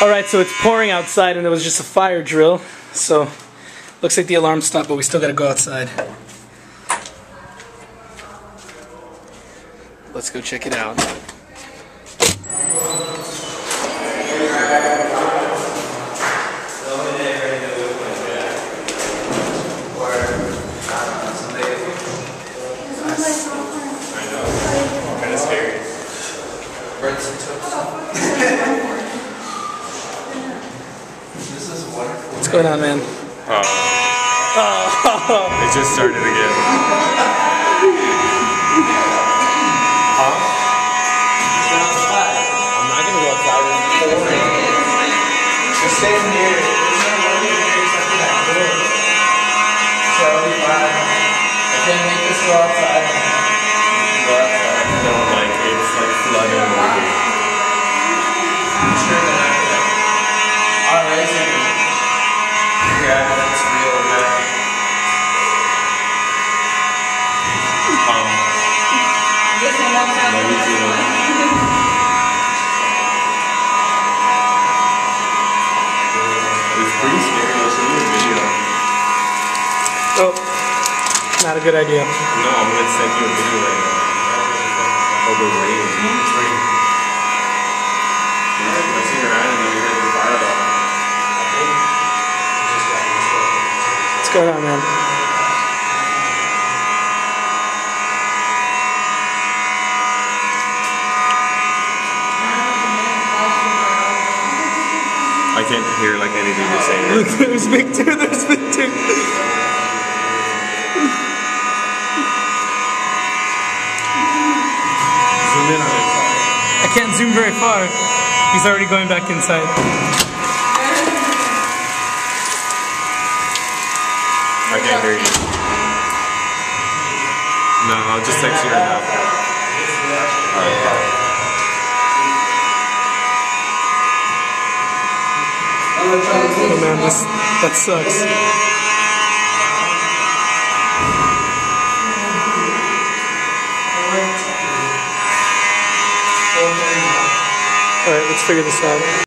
Alright, so it's pouring outside and there was just a fire drill. So, looks like the alarm stopped, but we still gotta go outside. Let's go check it out. What's going on, man? It just started again. I'm not gonna go outside. It's pouring. Just staying here. There's no money here except for that door. So it'll be fine. I can't make this go outside. Go outside. No, like it's like flooding over here. I'm sure that I could. Alright, so yeah, that's real, man. Love you too. It's pretty scary. I'll show you a video. Oh, not a good idea. No, I'm gonna send you a video right now. Over rain. It's raining. You're messing around and then you hit the fire alarm. What's going on, man? I can't hear like anything you're saying. Look, there's Victor, there's Victor. Zoom in on it. I can't zoom very far. He's already going back inside. I can't hear you. No, I'll just text you right now. Alright. Oh man, that sucks. Alright, let's figure this out.